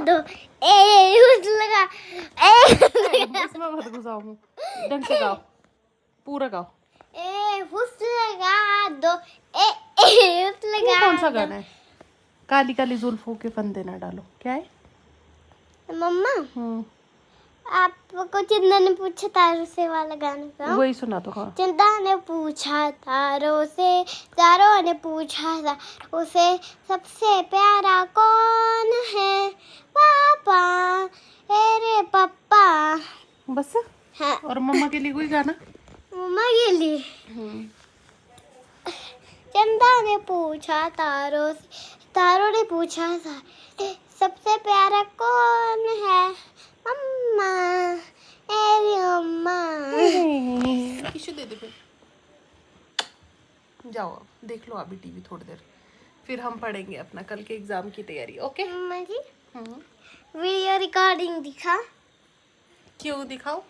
दो, ए लगा, इसमें मत घुसाओ मुंह, ढंग से गाओ, पूरा गाओ। लगा दो, ये लगा कौन सा गाना है? काली काली जुल्फों के फंदे ना डालो, क्या है? मम्मा आपको चंदा ने पूछा तारों से वाला गाना गाओ। वही सुना तो। हाँ, चंदा ने पूछा तारों से, तारों ने पूछा तारों से, सबसे प्यारा कौन है? पापा, अरे पापा। बस। हाँ, और मम्मा के लिए कोई गाना? मम्मा के लिए चंदा ने पूछा तारों से, तारों ने पूछा था, सबसे प्यारा कौन है? अम्मा, मेरी अम्मा। टिश्यू दे दे फिर। जाओ अब देख लो अभी टीवी थोड़ी देर, फिर हम पढ़ेंगे अपना कल के एग्जाम की तैयारी। ओके मम्मा जी वीडियो रिकॉर्डिंग दिखा। क्यों दिखाओ?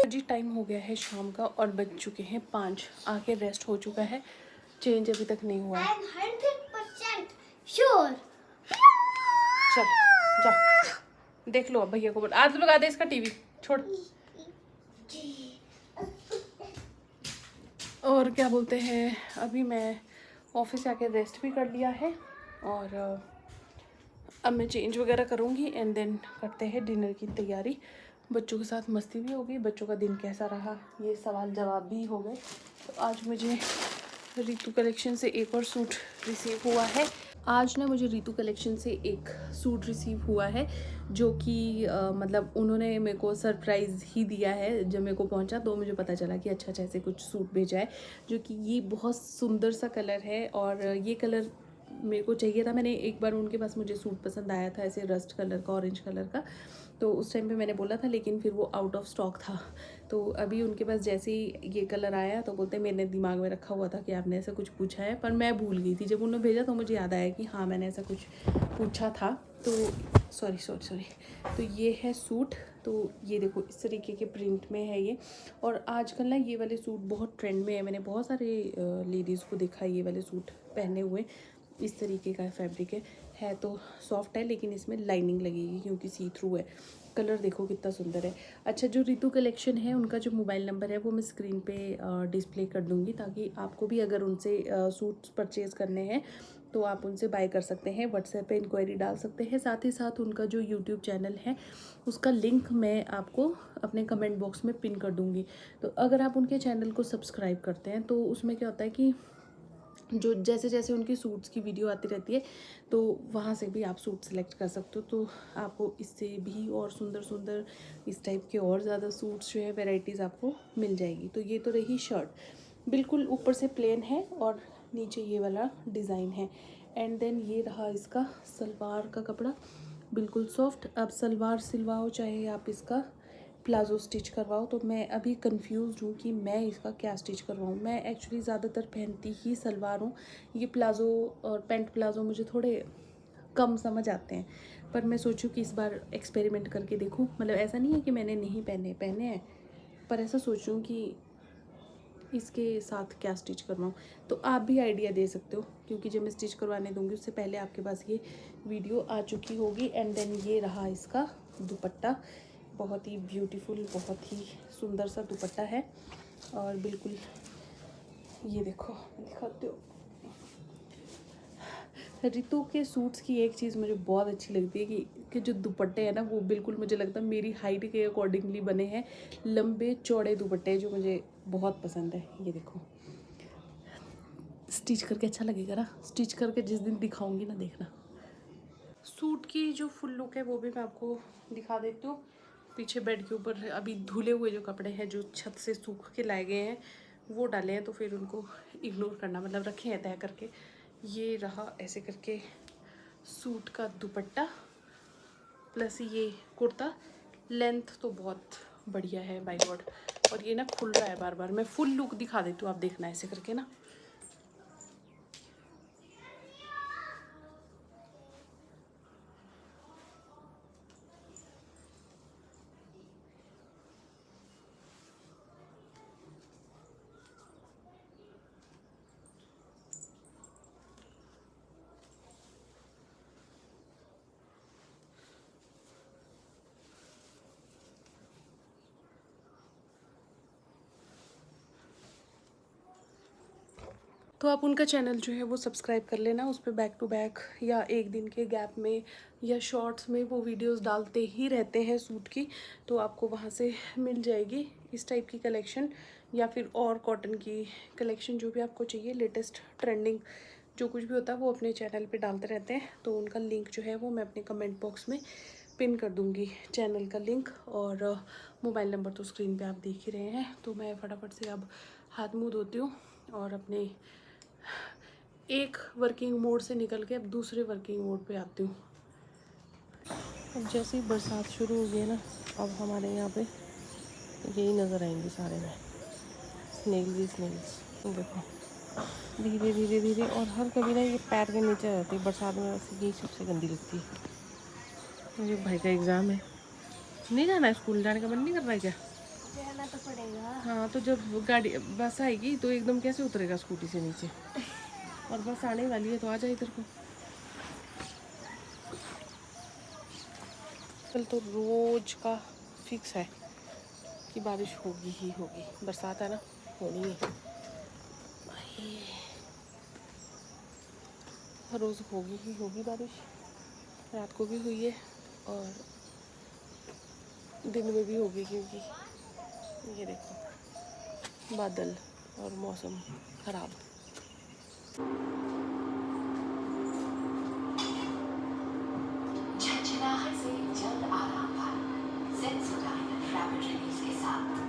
जी टाइम हो गया है शाम का और बज चुके हैं 5। आके रेस्ट हो चुका है, चेंज अभी तक नहीं हुआ है। 100% श्योर। चल जाओ देख लो अब भैया को बोल, आज लगा दे इसका टीवी, छोड़। और क्या बोलते हैं, अभी मैं ऑफिस से आके रेस्ट भी कर लिया है और अब मैं चेंज वगैरह करूँगी एंड देन करते हैं डिनर की तैयारी। बच्चों के साथ मस्ती भी हो गई, बच्चों का दिन कैसा रहा ये सवाल जवाब भी हो गए। तो आज मुझे रीतु कलेक्शन से एक और सूट रिसीव हुआ है। आज ना मुझे रीतु कलेक्शन से एक सूट रिसीव हुआ है जो कि मतलब उन्होंने मेरे को सरप्राइज़ ही दिया है। जब मेरे को पहुंचा तो मुझे पता चला कि अच्छा ऐसे कुछ सूट भेजा है, जो कि ये बहुत सुंदर सा कलर है और ये कलर मेरे को चाहिए था। मैंने एक बार उनके पास मुझे सूट पसंद आया था ऐसे रस्ट कलर का, ऑरेंज कलर का, तो उस टाइम पे मैंने बोला था लेकिन फिर वो आउट ऑफ स्टॉक था। तो अभी उनके पास जैसे ही ये कलर आया तो बोलते मैंने दिमाग में रखा हुआ था कि आपने ऐसा कुछ पूछा है, पर मैं भूल गई थी। जब उन्होंने भेजा तो मुझे याद आया कि हाँ मैंने ऐसा कुछ पूछा था। तो सॉरी तो ये है सूट। तो ये देखो इस तरीके के प्रिंट में है ये। और आजकल ना ये वाले सूट बहुत ट्रेंड में है, मैंने बहुत सारे लेडीज़ को देखा है ये वाले सूट पहने हुए। इस तरीके का फैब्रिक है तो सॉफ्ट है लेकिन इसमें लाइनिंग लगेगी क्योंकि सी थ्रू है। कलर देखो कितना सुंदर है। अच्छा जो रीतु कलेक्शन है उनका जो मोबाइल नंबर है वो मैं स्क्रीन पे डिस्प्ले कर दूँगी, ताकि आपको भी अगर उनसे सूट्स परचेज़ करने हैं तो आप उनसे बाय कर सकते हैं। व्हाट्सएप पे इंक्वायरी डाल सकते हैं। साथ ही साथ उनका जो यूट्यूब चैनल है उसका लिंक मैं आपको अपने कमेंट बॉक्स में पिन कर दूँगी। तो अगर आप उनके चैनल को सब्सक्राइब करते हैं तो उसमें क्या होता है कि जो जैसे जैसे उनकी सूट्स की वीडियो आती रहती है तो वहाँ से भी आप सूट सेलेक्ट कर सकते हो। तो आपको इससे भी और सुंदर सुंदर इस टाइप के और ज़्यादा सूट्स जो है वैरायटीज़ आपको मिल जाएगी। तो ये तो रही शर्ट, बिल्कुल ऊपर से प्लेन है और नीचे ये वाला डिज़ाइन है। एंड देन ये रहा इसका सलवार का कपड़ा, बिल्कुल सॉफ्ट। आप सलवार सिलवाओ चाहे आप इसका प्लाज़ो स्टिच करवाओ, तो मैं अभी कंफ्यूज हूँ कि मैं इसका क्या स्टिच करवाऊँ। मैं एक्चुअली ज़्यादातर पहनती ही सलवार हूँ, ये प्लाज़ो और पैंट प्लाज़ो मुझे थोड़े कम समझ आते हैं। पर मैं सोचूं कि इस बार एक्सपेरिमेंट करके देखूं। मतलब ऐसा नहीं है कि मैंने नहीं पहने हैं, पर ऐसा सोचूं कि इसके साथ क्या स्टिच करवाऊँ। तो आप भी आइडिया दे सकते हो, क्योंकि जब मैं स्टिच करवाने दूँगी उससे पहले आपके पास ये वीडियो आ चुकी होगी। एंड देन ये रहा इसका दुपट्टा, बहुत ही ब्यूटीफुल, बहुत ही सुंदर सा दुपट्टा है। और बिल्कुल ये देखो दिखाते हो। ऋतु के सूट्स की एक चीज़ मुझे बहुत अच्छी लगती है कि जो दुपट्टे हैं ना वो बिल्कुल मुझे लगता है मेरी हाइट के अकॉर्डिंगली बने हैं। लंबे चौड़े दुपट्टे जो मुझे बहुत पसंद है। ये देखो स्टिच करके अच्छा लगेगा ना, स्टिच करके जिस दिन दिखाऊंगी ना देखना। सूट की जो फुल लुक है वो भी मैं आपको दिखा देती हूँ। पीछे बेड के ऊपर अभी धुले हुए जो कपड़े हैं जो छत से सूख के लाए गए हैं वो डाले हैं, तो फिर उनको इग्नोर करना, मतलब रखे हैं तय करके। ये रहा ऐसे करके सूट का दुपट्टा प्लस ये कुर्ता। लेंथ तो बहुत बढ़िया है बाय गॉड। और ये ना खुल रहा है बार बार। मैं फुल लुक दिखा देती हूँ, आप देखना ऐसे करके ना। तो आप उनका चैनल जो है वो सब्सक्राइब कर लेना। उस पर बैक टू बैक या एक दिन के गैप में या शॉर्ट्स में वो वीडियोस डालते ही रहते हैं सूट की, तो आपको वहाँ से मिल जाएगी इस टाइप की कलेक्शन या फिर और कॉटन की कलेक्शन, जो भी आपको चाहिए। लेटेस्ट ट्रेंडिंग जो कुछ भी होता है वो अपने चैनल पे डालते रहते हैं। तो उनका लिंक जो है वो मैं अपने कमेंट बॉक्स में पिन कर दूँगी, चैनल का लिंक, और मोबाइल नंबर तो स्क्रीन पे आप देख ही रहे हैं। तो मैं फटाफट से अब हाथ मुँह धोती हूँ और अपने एक वर्किंग मोड से निकल के अब दूसरे वर्किंग मोड पे आती हूँ। अब जैसे ही बरसात शुरू हो गई है ना, अब हमारे यहाँ पे यही नज़र आएंगे सारे में, स्नेल्स देखो, धीरे धीरे धीरे। और हर कभी ना ये पैर के नीचे आ जाती है बरसात में, वैसे यही सबसे गंदी लगती है। मुझे भाई का एग्ज़ाम है, नहीं जाना है स्कूल, जाने का मन नहीं कर रहा है क्या? जाना तो पड़ेगा। हाँ, तो जब गाड़ी बस आएगी तो एकदम कैसे उतरेगा स्कूटी से नीचे, और बस आने वाली है तो आ जाए इधर को। कल तो रोज का फिक्स है कि बारिश होगी ही होगी, बरसात है ना, होनी है, हर रोज़ होगी ही होगी बारिश। रात को भी हुई है और दिन में भी होगी, क्योंकि ये देखो बादल और मौसम ख़राब। झंझनाहट से जल्द आराम पाएं। सेंसोडाइन रैपिड रिलीज के साथ।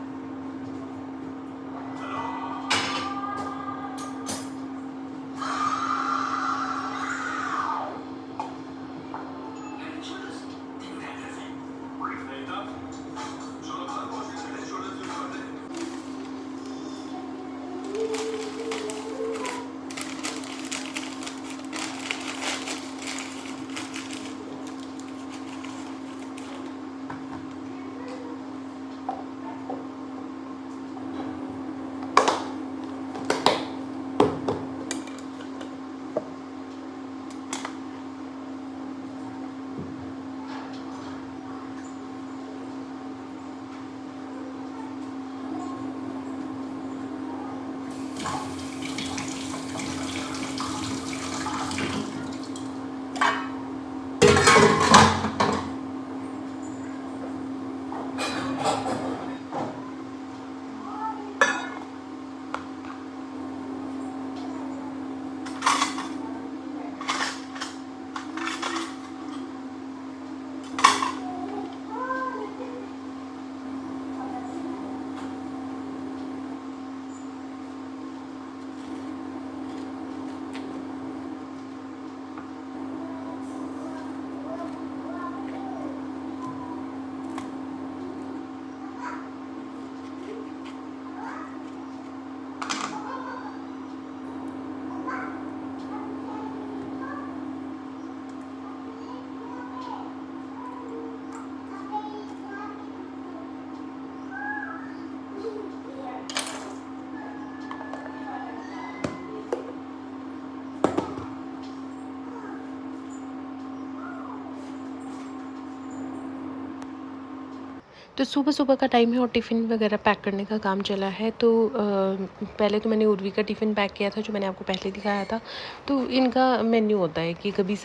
तो सुबह सुबह का टाइम है और टिफ़िन वगैरह पैक करने का काम चला है। तो पहले तो मैंने उर्वी का टिफ़िन पैक किया था, जो मैंने आपको पहले दिखाया था। तो इनका मेन्यू होता है कि कब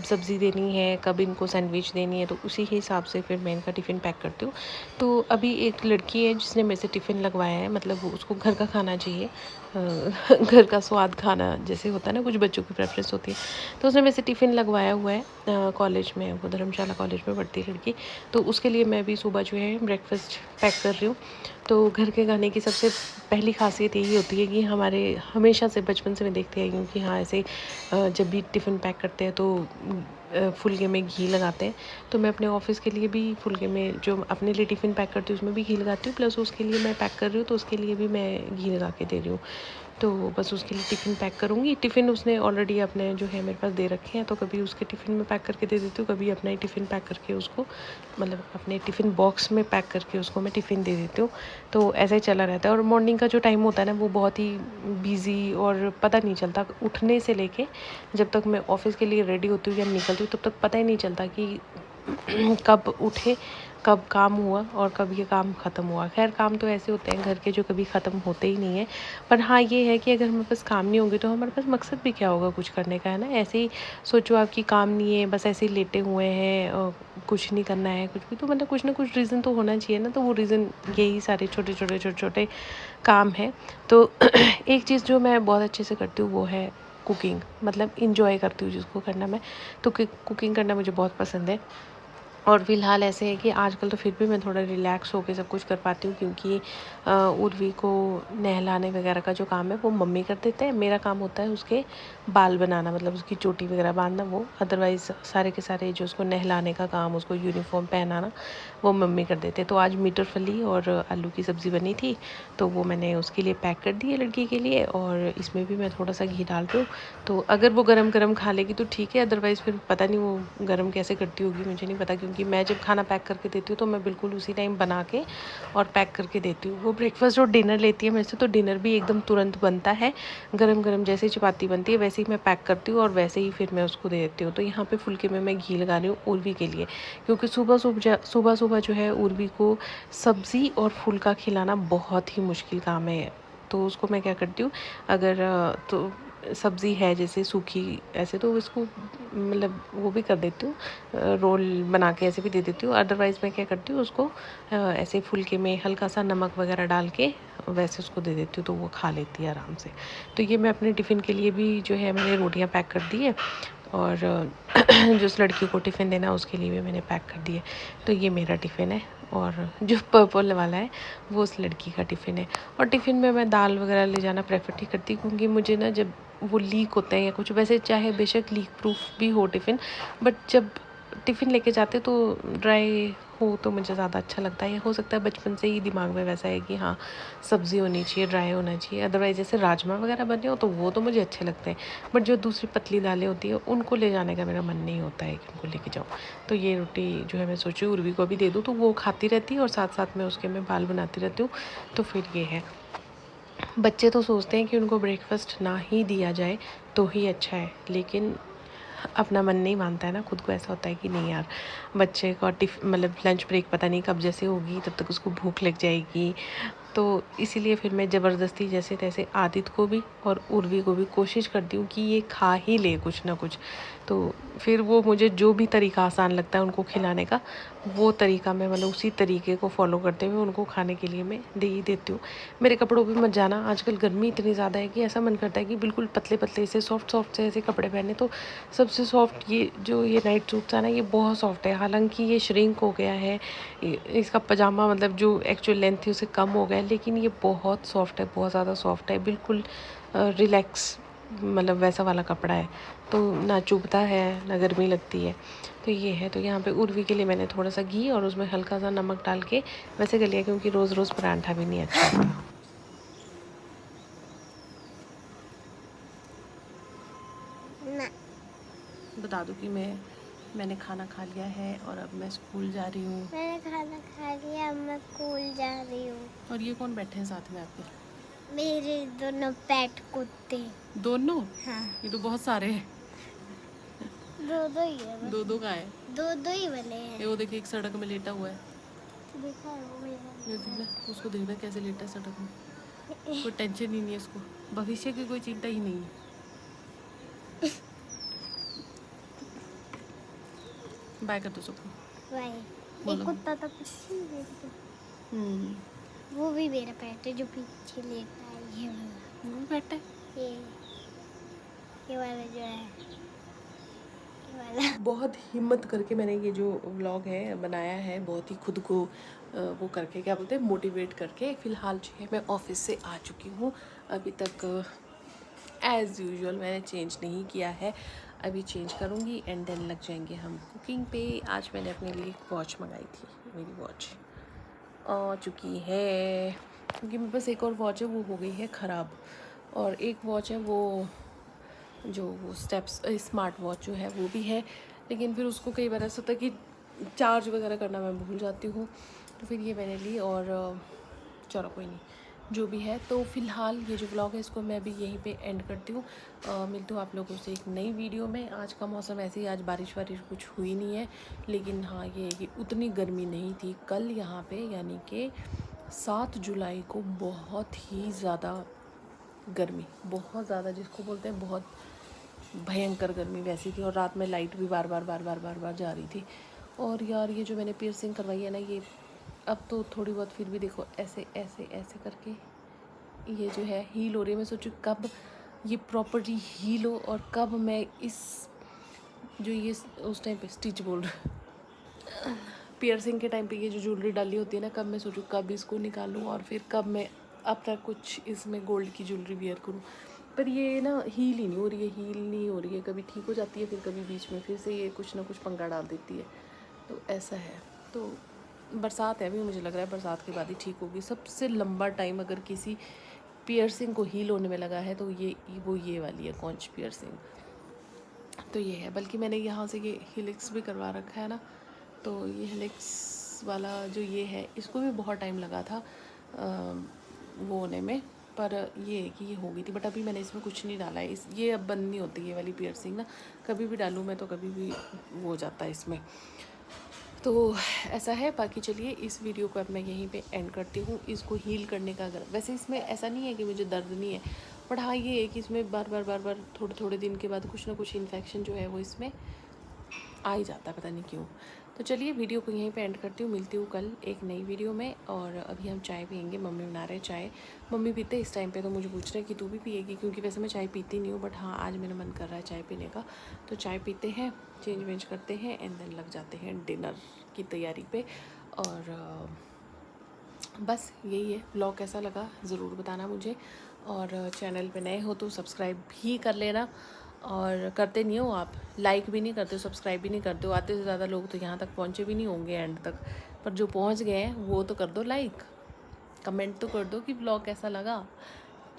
सब्ज़ी देनी है, कब इनको सैंडविच देनी है, तो उसी के हिसाब से फिर मैं इनका टिफ़िन पैक करती हूँ। तो अभी एक लड़की है जिसने मेरे से टिफ़िन लगवाया है, मतलब उसको घर का खाना चाहिए, घर का स्वाद खाना जैसे होता है ना, कुछ बच्चों की प्रेफरेंस होती है। तो उसने मेरे से टिफ़िन लगवाया हुआ है कॉलेज में, वो धर्मशाला कॉलेज में पढ़ती है लड़की। तो उसके लिए मैं भी सुबह जो है ब्रेकफास्ट पैक कर रही हूँ। तो घर के खाने की सबसे पहली खासियत यही होती है कि हमारे हमेशा से बचपन से मैं देखती आई हूँ कि हाँ, ऐसे जब भी टिफ़िन पैक करते हैं तो फुलके में घी लगाते हैं। तो मैं अपने ऑफ़िस के लिए भी फुलके में, जो अपने लिए टिफ़िन पैक करती हूँ उसमें भी घी लगाती हूँ, प्लस उसके लिए मैं पैक कर रही हूँ तो उसके लिए भी मैं घी लगा के दे रही हूँ। तो बस उसके लिए टिफ़िन पैक करूँगी। टिफ़िन उसने ऑलरेडी अपने जो है मेरे पास दे रखे हैं, तो कभी उसके टिफ़िन में पैक करके दे देती हूँ, कभी अपना ही टिफ़िन पैक करके उसको, मतलब अपने टिफ़िन बॉक्स में पैक करके उसको मैं टिफ़िन दे देती हूँ। तो ऐसा ही चला रहता है। और मॉर्निंग का जो टाइम होता है ना, वो बहुत ही बिज़ी और पता नहीं चलता, उठने से लेके जब तक मैं ऑफ़िस के लिए रेडी होती हूँ या निकलती हूँ, तब तक पता ही नहीं चलता कि कब उठे, कब काम हुआ और कब ये काम ख़त्म हुआ। खैर काम तो ऐसे होते हैं घर के जो कभी ख़त्म होते ही नहीं है, पर हाँ ये है कि अगर हमारे पास काम नहीं होंगे तो हमारे पास मकसद भी क्या होगा कुछ करने का, है ना। ऐसे ही सोचो आपकी काम नहीं है, बस ऐसे ही लेटे हुए हैं, कुछ नहीं करना है कुछ भी, तो मतलब कुछ ना कुछ रीज़न तो होना चाहिए ना। तो वो रीज़न यही सारे छोटे छोटे काम हैं। तो एक चीज़ जो मैं बहुत अच्छे से करती हूँ वो है कुकिंग, मतलब इंजॉय करती हूँ जिसको करना मैं, तो कुकिंग करना मुझे बहुत पसंद है। और फ़िलहाल ऐसे है कि आजकल तो फिर भी मैं थोड़ा रिलैक्स होके सब कुछ कर पाती हूँ, क्योंकि उर्वी को नहलाने वगैरह का जो काम है वो मम्मी कर देते हैं। मेरा काम होता है उसके बाल बनाना, मतलब उसकी चोटी वगैरह बांधना वो, अदरवाइज़ सारे के सारे जो उसको नहलाने का काम, उसको यूनिफॉर्म पहनाना वो मम्मी कर देते हैं। तो आज मटर फली और आलू की सब्ज़ी बनी थी, तो वो मैंने उसके लिए पैक कर दी है लड़की के लिए, और इसमें भी मैं थोड़ा सा घी डाल दूँ, तो अगर वो गरम गरम खा लेगी तो ठीक है, अदरवाइज़ फिर पता नहीं वो गरम कैसे करती होगी, मुझे नहीं पता। क्योंकि मैं जब खाना पैक करके देती हूँ तो मैं बिल्कुल उसी टाइम बना के और पैक करके देती हूँ। वो ब्रेकफास्ट और डिनर लेती है मेरे से, तो डिनर भी एकदम तुरंत बनता है, गरम गरम जैसे चपाती बनती है वैसे ही मैं पैक करती हूँ और वैसे ही फिर मैं उसको दे देती हूँ। तो यहाँ पे फुल्के में मैं घी लगा रही हूँ उर्वी के लिए, क्योंकि सुबह सुबह जो है उर्वी को सब्ज़ी और फुल्का खिलाना बहुत ही मुश्किल काम है। तो उसको मैं क्या करती हूँ, अगर तो सब्ज़ी है जैसे सूखी ऐसे, तो इसको मतलब वो भी कर देती हूँ, रोल बना के ऐसे भी दे देती हूँ। अदरवाइज़ मैं क्या करती हूँ उसको ऐसे फुल्के में हल्का सा नमक वगैरह डाल के वैसे उसको दे देती हूँ, तो वो खा लेती है आराम से। तो ये मैं अपने टिफ़िन के लिए भी जो है मैंने रोटियाँ पैक कर दी है, और जो उस लड़की को टिफ़िन देना उसके लिए भी मैंने पैक कर दिया। तो ये मेरा टिफ़िन है, और जो पर्पल वाला है वो उस लड़की का टिफ़िन है। और टिफ़िन में मैं दाल वगैरह ले जाना प्रेफर नहीं करती, क्योंकि मुझे ना जब वो लीक होते हैं या कुछ, वैसे चाहे बेशक लीक प्रूफ भी हो टिफ़िन, बट जब टिफ़िन लेके जाते तो ड्राई हो तो मुझे ज़्यादा अच्छा लगता है। या हो सकता है बचपन से ही दिमाग में वैसा है कि हाँ सब्ज़ी होनी चाहिए, ड्राई होना चाहिए। अदरवाइज़ जैसे राजमा वगैरह बने हो तो वो तो मुझे अच्छे लगते हैं, बट जो दूसरी पतली दालें होती है उनको ले जाने का मेरा मन नहीं होता है कि उनको लेके जाऊँ। तो ये रोटी जो है मैं सोची उर्वी को भी दे दूँ, तो वो खाती रहती है और साथ साथ में उसके मैं बाल बनाती रहती हूँ। तो फिर ये है, बच्चे तो सोचते हैं कि उनको ब्रेकफास्ट ना ही दिया जाए तो ही अच्छा है, लेकिन अपना मन नहीं मानता है ना, खुद को ऐसा होता है कि नहीं यार बच्चे का मतलब लंच ब्रेक पता नहीं कब जैसे होगी, तब तक उसको भूख लग जाएगी। तो इसीलिए फिर मैं ज़बरदस्ती जैसे तैसे आदित को भी और उर्वी को भी कोशिश करती हूँ कि ये खा ही ले कुछ ना कुछ। तो फिर वो मुझे जो भी तरीका आसान लगता है उनको खिलाने का, वो तरीका मैं मतलब उसी तरीके को फॉलो करते हुए उनको खाने के लिए मैं दे ही देती हूँ। मेरे कपड़ों पे मत जाना, आजकल गर्मी इतनी ज़्यादा है कि ऐसा मन करता है कि बिल्कुल पतले पतले से सॉफ्ट से ऐसे कपड़े पहने। तो सबसे सॉफ्ट ये नाइट सूट्स है ना, ये बहुत सॉफ्ट है, हालांकि ये श्रिंक हो गया है, इसका पजामा मतलब जो एक्चुअल लेंथ थी उससे कम हो गया है, लेकिन ये बहुत सॉफ्ट है, बहुत ज़्यादा सॉफ्ट है, बिल्कुल रिलैक्स मतलब वैसा वाला कपड़ा है। तो ना चुभता है ना गर्मी लगती है। तो ये है, तो यहाँ पे उर्वी के लिए मैंने थोड़ा सा घी और उसमें हल्का सा नमक डाल के वैसे कर लिया, क्योंकि रोज़ रोज़ परांठा भी नहीं अच्छा होता। ना बता दूँ कि मैंने खाना खा लिया है और अब मैं स्कूल जा रही हूँ। मैंने खाना खा लिया, अब मैं स्कूल जा रही हूँ। और ये कौन बैठे हैं साथ में आपके? मेरे दोनों पेट कुत्ते। दोनों? हाँ, ये तो बहुत सारे हैं। दो ही है बस। दो का है। दो ही बने हैं। ये वो देखिए एक सड़क में लेटा हुआ है, देखा है वो मेरा। ये देखना, उसको देखना कैसे लेटा है सड़क में। कोई टेंशन ही नहीं है इसको, भविष्य की कोई चिंता ही नहीं है। बाय कर दो सबको। भाई बोलो। एक कुत्ता तो पीछे ही देखो। वो भी मेरा पेट है जो पीछे लेटा है, ये वाला। वो बैठा है। ये वाला जो है, ये वाला। बहुत हिम्मत करके मैंने ये जो व्लॉग है बनाया है, बहुत ही खुद को वो करके क्या बोलते हैं मोटिवेट करके। फ़िलहाल जो है मैं ऑफिस से आ चुकी हूँ, अभी तक एज़ यूजुअल मैंने चेंज नहीं किया है, अभी चेंज करूँगी एंड देन लग जाएंगे हम कुकिंग पे। आज मैंने अपने लिए एक वॉच मंगाई थी, मेरी वॉच आ चुकी है, क्योंकि मेरे पास एक और वॉच है वो हो गई है ख़राब, और एक वॉच है वो जो वो स्टेप्स स्मार्ट वॉच जो है वो भी है, लेकिन फिर उसको कई बार ऐसा होता है कि चार्ज वगैरह करना मैं भूल जाती हूँ। तो फिर ये मैंने ली, और चलो कोई नहीं, जो भी है। तो फ़िलहाल ये जो व्लॉग है इसको मैं भी यहीं पे एंड करती हूँ। मिलती हूँ आप लोगों से एक नई वीडियो में। आज का मौसम ऐसे ही, आज बारिश वारिश कुछ हुई नहीं है, लेकिन हाँ ये है कि उतनी गर्मी नहीं थी कल यहाँ पे, यानी कि 7 जुलाई को बहुत ही ज़्यादा गर्मी, बहुत ज़्यादा जिसको बोलते हैं बहुत भयंकर गर्मी वैसी थी। और रात में लाइट भी बार बार जा रही थी। और यार ये जो मैंने पियर्सिंग करवाई है ना, ये अब तो थोड़ी बहुत फिर भी देखो ऐसे ऐसे ऐसे करके ये जो है हील हो रही है। मैं सोचूं कब ये प्रॉपर्ली हील हो और कब मैं इस जो ये उस टाइम पे स्टिच बोल रहा पियर्सिंग के टाइम पे ये जो ज्वेलरी डाली होती है ना, कब मैं सोचूं कब इसको निकालूं और फिर कब मैं अब तक कुछ इसमें गोल्ड की ज्वेलरी वियर करूं। पर ये ना हील ही नहीं हो रही है, हील नहीं हो रही है। कभी ठीक हो जाती है, फिर कभी बीच में फिर से ये कुछ ना कुछ पंगा डाल देती है। तो ऐसा है। तो बरसात है अभी, मुझे लग रहा है बरसात के बाद ही ठीक होगी। सबसे लंबा टाइम अगर किसी पियर्सिंग को हील होने में लगा है तो ये वाली है कॉन्च पियर्सिंग। तो ये है, बल्कि मैंने यहाँ से ये हिलिक्स भी करवा रखा है ना, तो ये हिलिक्स वाला जो ये है इसको भी बहुत टाइम लगा था वो होने में, पर ये है कि ये हो गई थी। बट अभी मैंने इसमें कुछ नहीं डाला है। ये अब बंद नहीं होती ये वाली पियर्सिंग ना, कभी भी डालूँ मैं तो कभी भी वो हो जाता है इसमें। तो ऐसा है। बाकी चलिए इस वीडियो को अब मैं यहीं पे एंड करती हूँ। इसको हील करने का अगर वैसे इसमें ऐसा नहीं है कि मुझे दर्द नहीं है, बट हाँ ये है कि इसमें बार बार थोड़े दिन के बाद कुछ ना कुछ इन्फेक्शन जो है वो इसमें आ ही जाता है, पता नहीं क्यों। तो चलिए वीडियो को यहीं पे एंड करती हूँ। मिलती हूँ कल एक नई वीडियो में। और अभी हम चाय पियेंगे, मम्मी बना रहे चाय। मम्मी पीते इस टाइम पे, तो मुझे पूछ रहे हैं कि तू भी पिएगी, क्योंकि वैसे मैं चाय पीती नहीं हूँ, बट हाँ आज मेरा मन कर रहा है चाय पीने का। तो चाय पीते हैं, चेंज वेंज करते हैं एंड देन लग जाते हैं डिनर की तैयारी पे। और बस यही है। व्लॉग कैसा लगा ज़रूर बताना मुझे। और चैनल पे नए हो तो सब्सक्राइब भी कर लेना, और करते नहीं हो आप, लाइक भी नहीं करते हो, सब्सक्राइब भी नहीं करते हो। आधे से ज़्यादा लोग तो यहाँ तक पहुँचे भी नहीं होंगे एंड तक, पर जो पहुँच गए हैं वो तो कर दो लाइक, कमेंट तो कर दो कि व्लॉग कैसा लगा।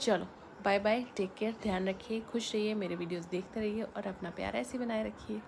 चलो बाय बाय, टेक केयर, ध्यान रखिए, खुश रहिए, मेरे वीडियोस देखते रहिए और अपना प्यार ऐसे बनाए रखिए।